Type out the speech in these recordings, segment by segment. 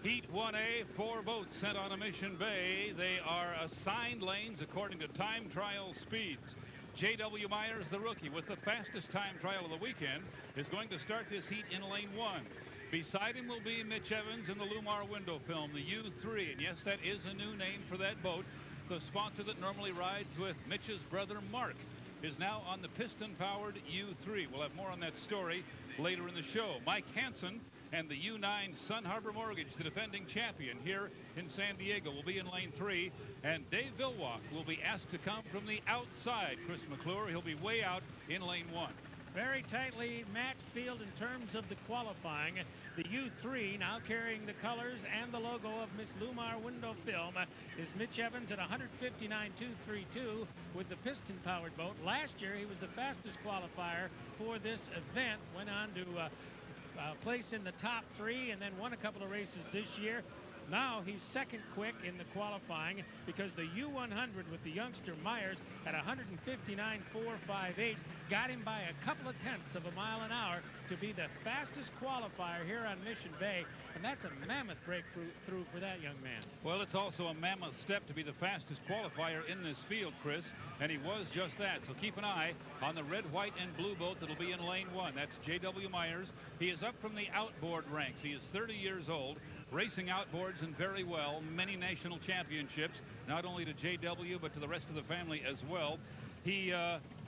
Heat 1A, 4 boats sent on a mission bay. They are assigned lanes according to time trial speeds. J.W. Myers, the rookie, with the fastest time trial of the weekend, is going to start this heat in lane 1. Beside him will be Mitch Evans in the Lumar window film, the U3. And yes, that is a new name for that boat. The sponsor that normally rides with Mitch's brother Mark is now on the piston-powered U3. We'll have more on that story later in the show. Mike Hansen and the U9 Sun Harbor Mortgage, the defending champion here in San Diego, will be in lane 3. And Dave Villwalk will be asked to come from the outside. Chris McClure, he'll be way out in lane 1. Very tightly matched field in terms of the qualifying. The U3 now carrying the colors and the logo of Miss Lumar window film is Mitch Evans at 159.232 with the piston-powered boat. Last year he was the fastest qualifier for this event. Went on to place in the top 3 and then won a couple of races this year. Now he's second quick in the qualifying because the U100 with the youngster Myers at 159.458 got him by a couple of tenths of a mile an hour to be the fastest qualifier here on Mission Bay. And that's a mammoth breakthrough for that young man. Well, it's also a mammoth step to be the fastest qualifier in this field, Chris. And he was just that. So keep an eye on the red, white, and blue boat that'll be in lane 1. That's J.W. Myers. He is up from the outboard ranks. He is 30 years old, racing outboards and very well. Many national championships, not only to J.W., but to the rest of the family as well. He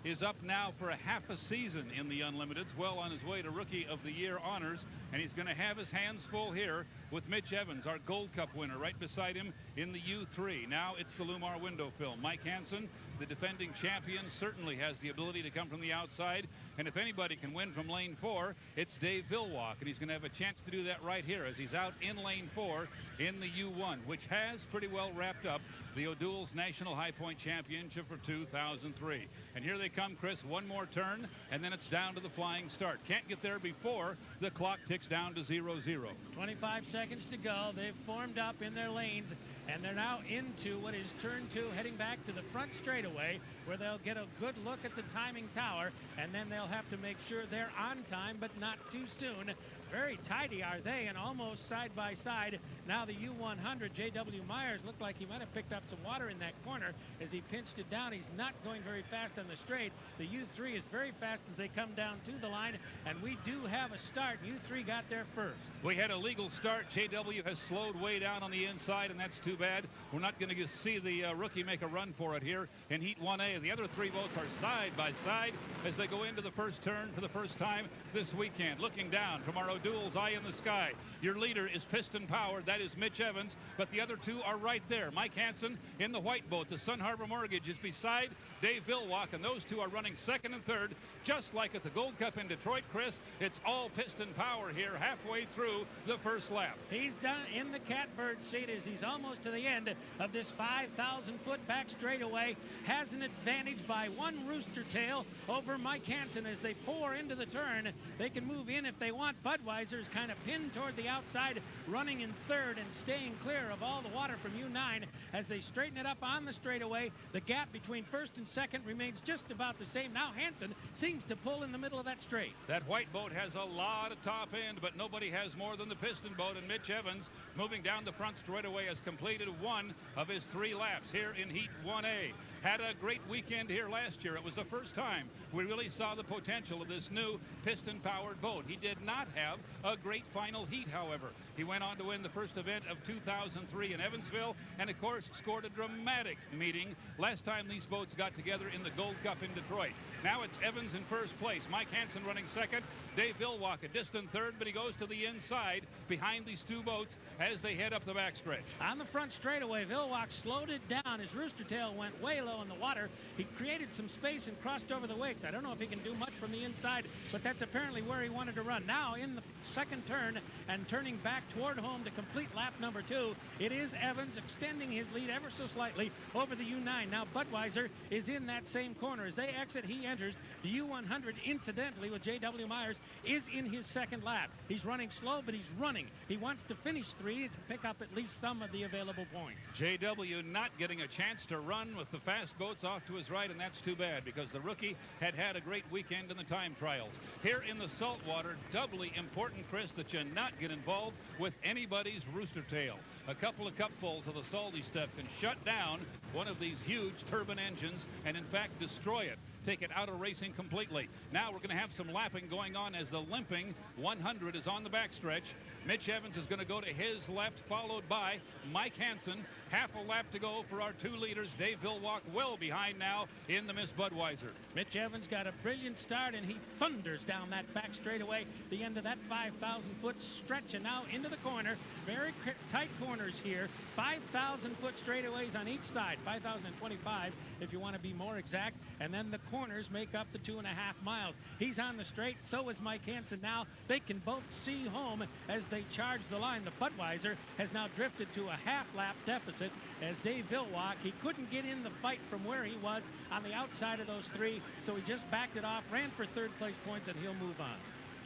is up now for a half a season in the Unlimiteds, well on his way to Rookie of the Year honors, and he's going to have his hands full here with Mitch Evans, our Gold Cup winner, right beside him in the U3. Now it's the Lumar window film. Mike Hansen, the defending champion, certainly has the ability to come from the outside, and if anybody can win from lane 4, it's Dave Villwalk, and he's going to have a chance to do that right here as he's out in lane 4 in the U1, which has pretty well wrapped up the O'Doul's National High Point Championship for 2003. And here they come, Chris. One more turn, and then it's down to the flying start. Can't get there before the clock ticks down to 0-0. 25 seconds to go. They've formed up in their lanes, and they're now into what is turn 2, heading back to the front straightaway, where they'll get a good look at the timing tower, and then they'll have to make sure they're on time, but not too soon. Very tidy are they, and almost side by side. Now the U100, J.W. Myers, looked like he might have picked up some water in that corner as he pinched it down. He's not going very fast on the straight. The U3 is very fast as they come down to the line, and we do have a start. U3 got there first. We had a legal start. J.W. has slowed way down on the inside, and that's too bad. We're not going to see the rookie make a run for it here in Heat 1A. The other 3 boats are side by side as they go into the first turn for the first time this weekend. Looking down from our O'Doul's eye in the sky, your leader is piston powered. That is Mitch Evans, but the other 2 are right there. Mike Hansen in the white boat, the Sun Harbor Mortgage, is beside Dave Villwalk, and those 2 are running second and third, just like at the Gold Cup in Detroit, Chris. It's all piston power here halfway through the first lap. He's done in the catbird seat as he's almost to the end of this 5,000-foot back straightaway. Has an advantage by 1 rooster tail over Mike Hansen as they pour into the turn. They can move in if they want. Budweiser's kind of pinned toward the outside, running in third and staying clear of all the water from U9 as they straighten it up on the straightaway. The gap between first and second remains just about the same. Now Hansen seems to pull in the middle of that straight. That white boat has a lot of top end, but nobody has more than the piston boat, and Mitch Evans, moving down the front straightaway, has completed 1 of his 3 laps here in Heat 1A. Had a great weekend here last year. It was the first time we really saw the potential of this new piston-powered boat. He did not have a great final heat, however. He went on to win the first event of 2003 in Evansville, and of course scored a dramatic meeting last time these boats got together in the Gold Cup in Detroit. Now it's Evans in first place, Mike Hansen running second, Dave Villwalk a distant third, but he goes to the inside behind these 2 boats as they head up the backstretch. On the front straightaway, Villwalk slowed it down. His rooster tail went way low in the water. He created some space and crossed over the wakes. I don't know if he can do much from the inside, but that's apparently where he wanted to run. Now in the second turn and turning back toward home to complete lap number 2, it is Evans extending his lead ever so slightly over the U9. Now Budweiser is in that same corner. As they exit, he enters. The U100, incidentally, with J.W. Myers, is in his second lap. He's running slow, but he's running. He wants to finish 3 to pick up at least some of the available points. J.W. not getting a chance to run with the fast boats off to his right, and that's too bad because the rookie had had had a great weekend in the time trials. Here in the saltwater, doubly important, Chris, that you not get involved with anybody's rooster tail. A couple of cupfuls of the salty stuff can shut down one of these huge turbine engines and, in fact, destroy it. Take it out of racing completely. Now we're going to have some lapping going on as the limping 100 is on the backstretch. Mitch Evans is going to go to his left, followed by Mike Hansen. Half a lap to go for our 2 leaders. Dave Villwock well behind now in the Miss Budweiser. Mitch Evans got a brilliant start, and he thunders down that back straightaway, the end of that 5,000-foot stretch, and now into the corner. Very tight corners here. 5,000-foot straightaways on each side. 5,025 if you want to be more exact. And then the corners make up the 2.5 miles. He's on the straight. So is Mike Hansen now. They can both see home as they charge the line. The Budweiser has now drifted to a half-lap deficit as Dave Villwock, he couldn't get in the fight from where he was on the outside of those 3, so he just backed it off, ran for 3rd place points, and he'll move on.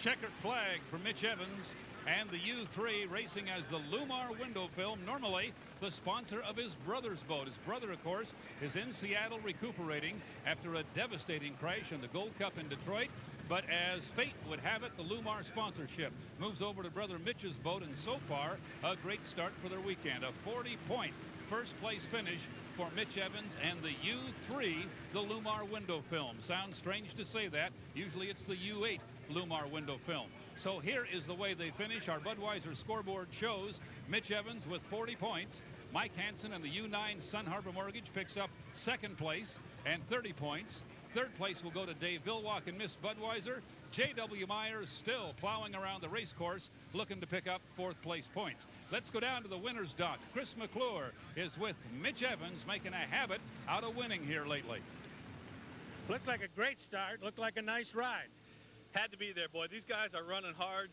Checkered flag for Mitch Evans and the U3 racing as the Lumar window film, normally the sponsor of his brother's boat. His brother, of course, is in Seattle recuperating after a devastating crash in the Gold Cup in Detroit. But as fate would have it, the Lumar sponsorship moves over to brother Mitch's boat, and so far, a great start for their weekend. A 40-point first-place finish for Mitch Evans and the U3, the Lumar window film. Sounds strange to say that. Usually it's the U8 Lumar window film. So here is the way they finish. Our Budweiser scoreboard shows Mitch Evans with 40 points. Mike Hansen and the U9 Sun Harbor Mortgage picks up 2nd place and 30 points. 3rd place will go to Dave Villwock and Miss Budweiser. J.W. Myers still plowing around the race course, looking to pick up 4th place points. Let's go down to the winner's dock. Chris McClure is with Mitch Evans, making a habit out of winning here lately. Looked like a great start. Looked like a nice ride. Had to be there, boy. These guys are running hard.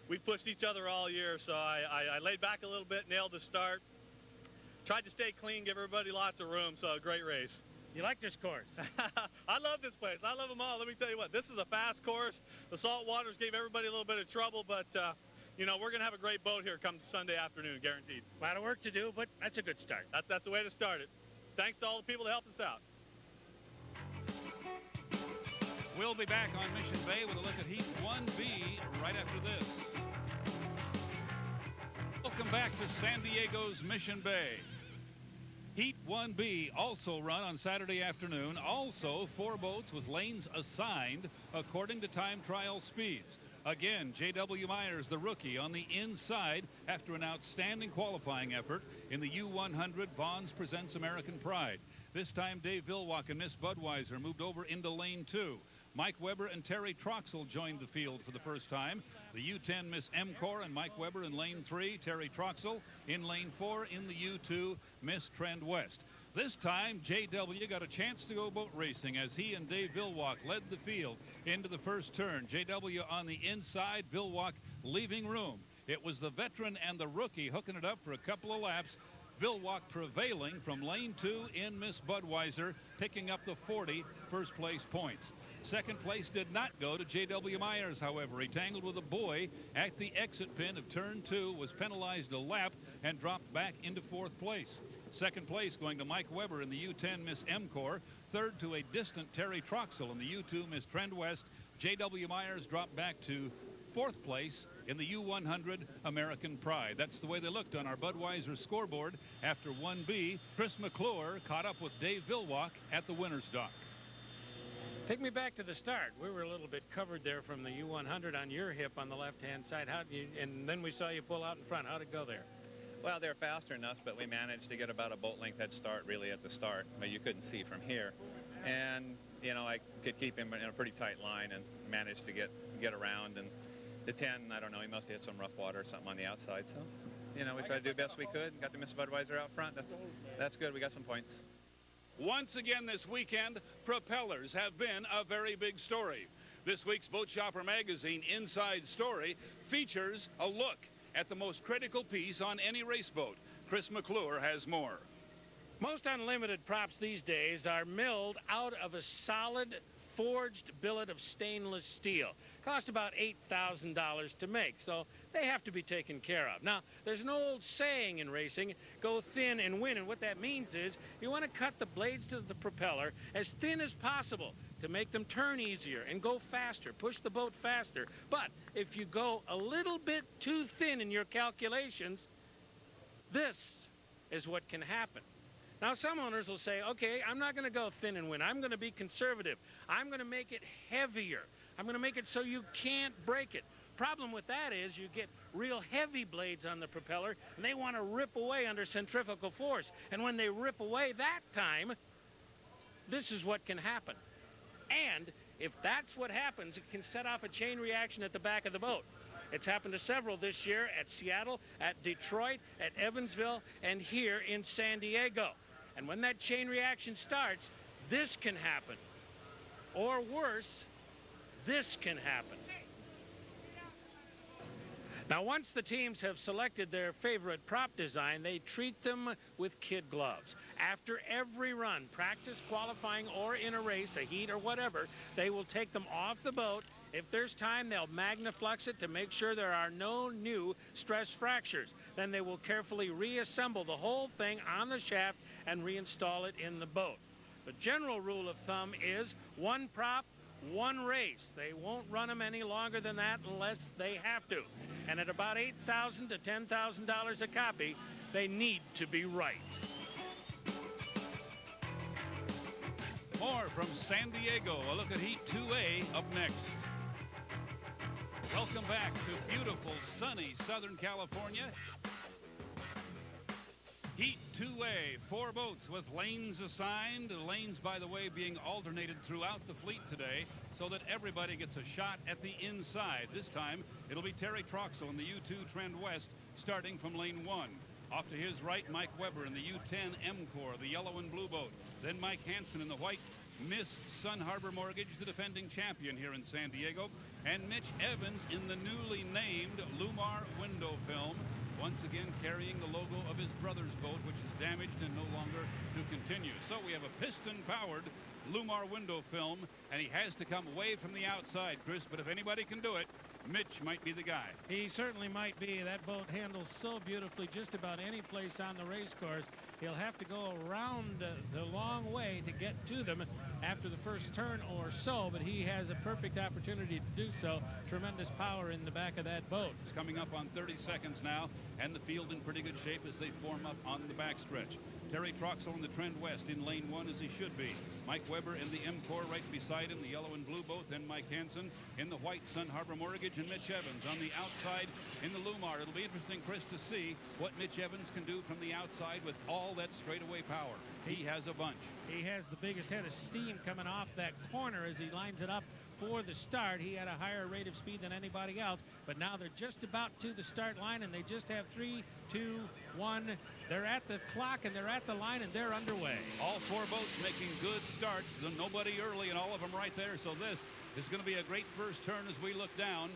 We pushed each other all year, so I laid back a little bit, nailed the start. Tried to stay clean, give everybody lots of room, so a great race. You like this course? I love this place. I love them all. Let me tell you what, this is a fast course. The salt waters gave everybody a little bit of trouble, but, you know, we're going to have a great boat here come Sunday afternoon, guaranteed. A lot of work to do, but that's a good start. That's the way to start it. Thanks to all the people that helped us out. We'll be back on Mission Bay with a look at Heat 1B right after this. Welcome back to San Diego's Mission Bay. Heat 1B also run on Saturday afternoon. Also 4 boats with lanes assigned according to time trial speeds. Again, J.W. Myers, the rookie, on the inside after an outstanding qualifying effort in the U100 Bonds Presents American Pride. This time, Dave Villwock and Miss Budweiser moved over into lane 2. Mike Weber and Terry Troxel joined the field for the first time. The U10 Miss M-Corps and Mike Weber in lane 3. Terry Troxel in lane 4 in the U2 Miss Trend West. This time, JW got a chance to go boat racing as he and Dave Villwock led the field into the first turn. JW on the inside, Villwock leaving room. It was the veteran and the rookie hooking it up for a couple of laps. Villwock prevailing from lane 2 in Miss Budweiser, picking up the 40 first place points. 2nd place did not go to J.W. Myers, however. He tangled with a buoy at the exit pin of turn 2, was penalized a lap, and dropped back into 4th place. 2nd place going to Mike Weber in the U10 Miss M-Corps. 3rd to a distant Terry Troxel in the U2 Miss Trend West. J.W. Myers dropped back to 4th place in the U100 American Pride. That's the way they looked on our Budweiser scoreboard after 1B. Chris McClure caught up with Dave Villwock at the winner's dock. Take me back to the start. We were a little bit covered there from the U100 on your hip on the left-hand side. And then we saw you pull out in front. How'd it go there? Well, they're faster than us, but we managed to get about a boat length head start really at the start, but you couldn't see from here. And, you know, I could keep him in a pretty tight line and managed to get around. And the 10, I don't know, he must have hit some rough water or something on the outside. So, you know, we tried to do the best we could and got the Miss Budweiser out front. That's good. We got some points. Once again this weekend, propellers have been a very big story. This week's Boat Shopper magazine Inside Story features a look at the most critical piece on any race boat. Chris McClure has more. Most unlimited props these days are milled out of a solid forged billet of stainless steel. Cost about $8,000 to make, so they have to be taken care of. Now, there's an old saying in racing, go thin and win, and what that means is you want to cut the blades to the propeller as thin as possible to make them turn easier and go faster, push the boat faster. But if you go a little bit too thin in your calculations, this is what can happen. Now, some owners will say, okay, I'm not going to go thin and win. I'm going to be conservative. I'm going to make it heavier. I'm going to make it so you can't break it. Problem with that is you get real heavy blades on the propeller, and they want to rip away under centrifugal force. And when they rip away that time, this is what can happen. And if that's what happens, it can set off a chain reaction at the back of the boat. It's happened to several this year at Seattle, at Detroit, at Evansville, and here in San Diego. And when that chain reaction starts, this can happen. Or worse, this can happen. Now, once the teams have selected their favorite prop design, they treat them with kid gloves. After every run, practice, qualifying, or in a race, a heat or whatever, they will take them off the boat. If there's time, they'll magnaflux it to make sure there are no new stress fractures. Then they will carefully reassemble the whole thing on the shaft and reinstall it in the boat. The general rule of thumb is one prop, one race. They won't run them any longer than that unless they have to. And at about $8,000 to $10,000 a copy, they need to be right. More from San Diego. A look at Heat 2A up next. Welcome back to beautiful, sunny Southern California. Heat 2A, 4 boats with lanes assigned. The lanes, by the way, being alternated throughout the fleet today so that everybody gets a shot at the inside. This time, it'll be Terry Troxell in the U2 Trend West, starting from lane 1. Off to his right, Mike Weber in the U10 M-Core, the yellow and blue boat. Then Mike Hansen in the white Miss Sun Harbor Mortgage, the defending champion here in San Diego. And Mitch Evans in the newly named Lumar Window Film, once again carrying the logo of his brother's boat, which is damaged and no longer to continue. So we have a piston-powered Lumar Window Film, and he has to come away from the outside, Chris, but if anybody can do it, Mitch might be the guy. He certainly might be. That boat handles so beautifully just about any place on the race course. He'll have to go around the long way to get to them after the first turn or so, but he has a perfect opportunity to do so. Tremendous power in the back of that boat. It's coming up on 30 seconds now, and the field in pretty good shape as they form up on the backstretch. Terry Troxell in the Trend West in lane 1 as he should be. Mike Weber in the M-Core right beside him, the yellow and blue boat. Then Mike Hansen in the white Sun Harbor Mortgage, and Mitch Evans on the outside in the Lumar. It'll be interesting, Chris, to see what Mitch Evans can do from the outside with all that straightaway power. He has a bunch. He has the biggest head of steam coming off that corner as he lines it up for the start. He had a higher rate of speed than anybody else, but now they're just about to the start line, and they just have 3, 2, 1. They're at the clock, and they're at the line, and they're underway. All 4 boats making good starts. Nobody early, and all of them right there. So this is going to be a great first turn as we look down.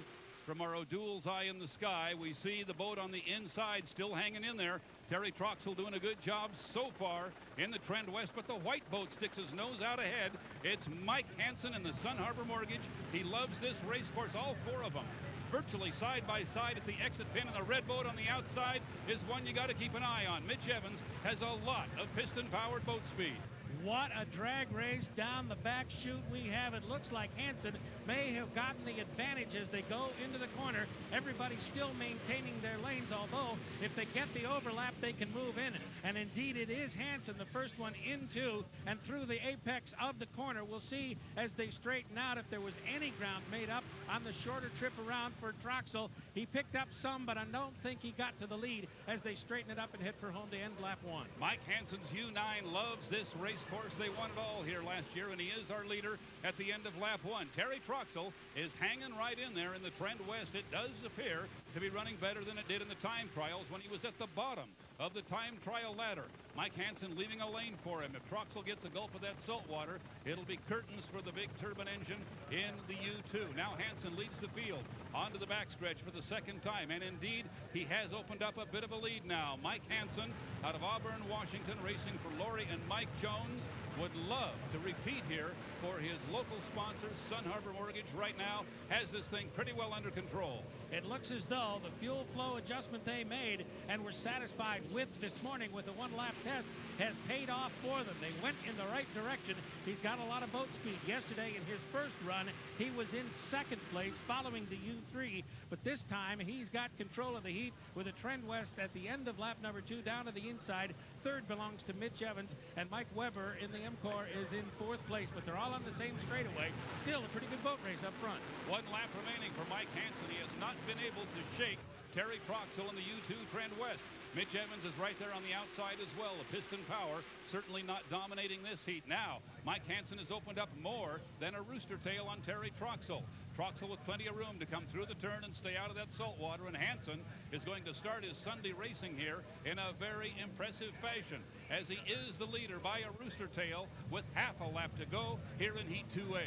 From our O'Doul's eye in the sky, we see the boat on the inside still hanging in there. Terry Troxell doing a good job so far in the Trend West, but the white boat sticks his nose out ahead. It's Mike Hansen in the Sun Harbor Mortgage. He loves this race course, all 4 of them. Virtually side by side at the exit pin, and the red boat on the outside is one you got to keep an eye on. Mitch Evans has a lot of piston-powered boat speed. What a drag race down the back chute we have. It looks like Hansen may have gotten the advantage as they go into the corner. Everybody's still maintaining their lanes, although if they get the overlap, they can move in. And indeed, it is Hansen, the first one into and through the apex of the corner. We'll see as they straighten out if there was any ground made up on the shorter trip around for Troxell. He picked up some, but I don't think he got to the lead as they straighten it up and head for home to end lap 1. Mike Hansen's U9 loves this race course. They won it all here last year, and he is our leader at the end of lap 1. Terry Troxell is hanging right in there in the Trend West. It does appear to be running better than it did in the time trials when he was at the bottom of the time trial ladder. Mike Hansen leaving a lane for him. If Troxell gets a gulp of that salt water, it'll be curtains for the big turbine engine in the U2. Now Hansen leads the field onto the backstretch for the second time, and indeed, he has opened up a bit of a lead now. Mike Hansen out of Auburn, Washington, racing for Lori and Mike Jones, would love to repeat here for his local sponsors. Sun Harbor Mortgage right now has this thing pretty well under control. It looks as though the fuel flow adjustment they made and were satisfied with this morning with the one-lap test has paid off for them. They went in the right direction. He's got a lot of boat speed. Yesterday in his first run, he was in second place following the U3, but this time he's got control of the heat with a trend west at the end of lap number 2 down to the inside. Third belongs to Mitch Evans, and Mike Weber in the M-Corps is in fourth place, but they're all on the same straightaway. Still a pretty good boat race up front. One lap remaining for Mike Hansen. He has not been able to shake Terry Troxell in the U2 trend west. Mitch Evans is right there on the outside as well. The piston power certainly not dominating this heat. Now, Mike Hansen has opened up more than a rooster tail on Terry Troxell. Troxell with plenty of room to come through the turn and stay out of that salt water, and Hansen is going to start his Sunday racing here in a very impressive fashion, as he is the leader by a rooster tail with half a lap to go here in Heat 2A.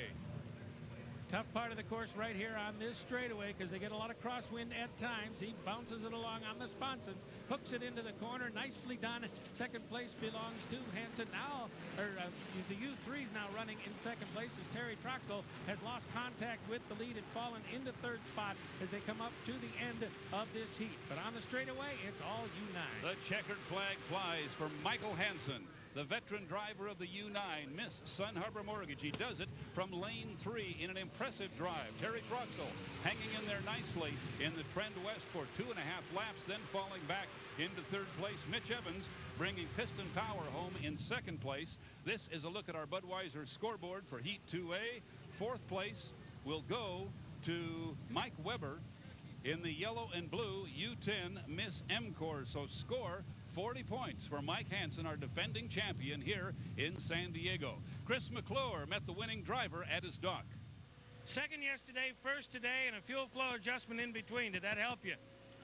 Tough part of the course right here on this straightaway because they get a lot of crosswind at times. He bounces it along on the sponsons, hooks it into the corner. Nicely done. Second place belongs to Hansen. Now, the U3 is now running in second place as Terry Troxell has lost contact with the lead and fallen into third spot as they come up to the end of this heat. But on the straightaway, it's all U9. The checkered flag flies for Michael Hansen, the veteran driver of the U9, Miss Sun Harbor Mortgage. He does it from lane 3 in an impressive drive. Terry Troxell hanging in there nicely in the trend west for 2.5 laps, then falling back into third place. Mitch Evans bringing piston power home in second place. This is a look at our Budweiser scoreboard for Heat 2A. Fourth place will go to Mike Weber in the yellow and blue U10 Miss M-Corps. So score 40 points for Mike Hansen, our defending champion here in San Diego. Chris McClure met the winning driver at his dock. Second yesterday, first today, and a fuel flow adjustment in between. Did that help you?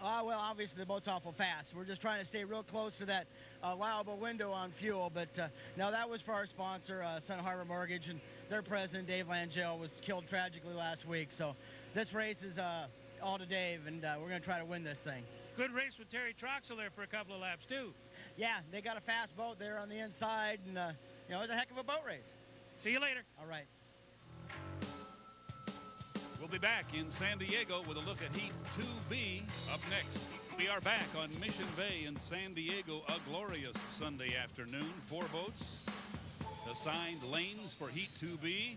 Well, obviously the boat's awful fast. We're just trying to stay real close to that allowable window on fuel. But now that was for our sponsor, Sun Harbor Mortgage, and their president, Dave Langell, was killed tragically last week. So this race is all to Dave, and we're going to try to win this thing. Good race with Terry Troxell there for a couple of laps, too. Yeah, they got a fast boat there on the inside, and, it was a heck of a boat race. See you later. All right. We'll be back in San Diego with a look at Heat 2B up next. We are back on Mission Bay in San Diego, a glorious Sunday afternoon. 4 boats assigned lanes for Heat 2B.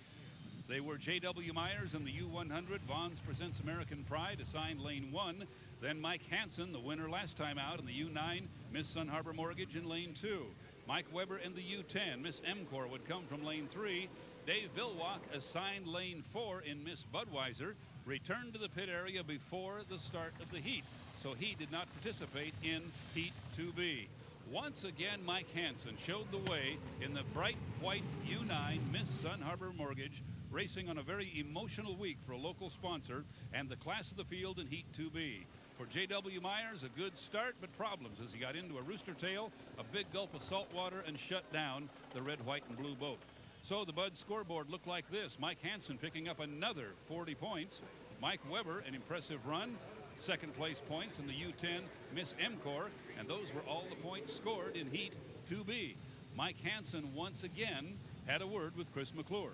They were J.W. Myers in the U100. Vaughn's Presents American Pride assigned lane 1. Then Mike Hansen, the winner last time out in the U9, Miss Sun Harbor Mortgage in lane 2. Mike Weber in the U10, Miss M-Corps would come from lane 3. Dave Villwalk assigned lane 4 in Miss Budweiser, returned to the pit area before the start of the heat, so he did not participate in Heat 2B. Once again, Mike Hansen showed the way in the bright white U9 Miss Sun Harbor Mortgage, racing on a very emotional week for a local sponsor and the class of the field in Heat 2B. For J.W. Myers, a good start, but problems as he got into a rooster tail, a big gulp of salt water, and shut down the red, white, and blue boat. So the Bud scoreboard looked like this. Mike Hansen picking up another 40 points. Mike Weber, an impressive run. Second place points in the U10 Miss M-Corps, and those were all the points scored in Heat 2B. Mike Hansen once again had a word with Chris McClure.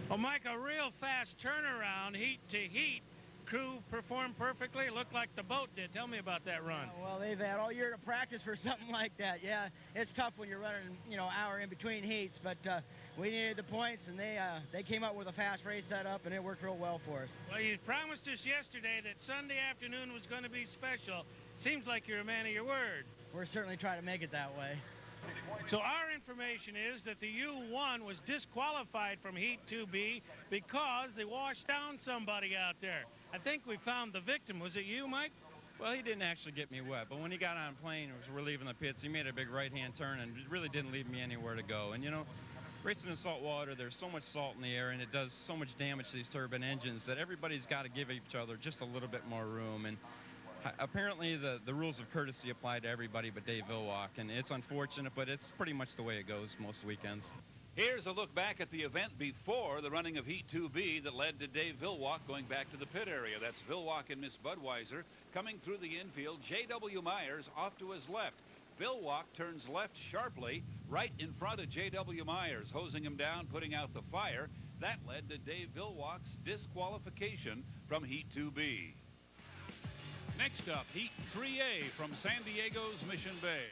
Well, Mike, a real fast turnaround, heat to heat. Crew performed perfectly. It looked like the boat did. Tell me about that run. Well, they've had all year to practice for something like that. Yeah, it's tough when you're running, hour in between heats, but we needed the points, and they came up with a fast race setup, and it worked real well for us. Well, you promised us yesterday that Sunday afternoon was going to be special. Seems like you're a man of your word. We're certainly trying to make it that way. So our information is that the U1 was disqualified from Heat 2B because they washed down somebody out there. I think we found the victim. Was it you, Mike? Well, he didn't actually get me wet, but when he got on plane, we're leaving the pits, he made a big right-hand turn and really didn't leave me anywhere to go. And, racing in salt water, there's so much salt in the air, and it does so much damage to these turbine engines that everybody's got to give each other just a little bit more room. And apparently the rules of courtesy apply to everybody but Dave Villwalk, and it's unfortunate, but it's pretty much the way it goes most weekends. Here's a look back at the event before the running of Heat 2B that led to Dave Villwalk going back to the pit area. That's Villwalk and Miss Budweiser coming through the infield. J.W. Myers off to his left. Villwalk turns left sharply right in front of J.W. Myers, hosing him down, putting out the fire. That led to Dave Villwalk's disqualification from Heat 2B. Next up, Heat 3A from San Diego's Mission Bay.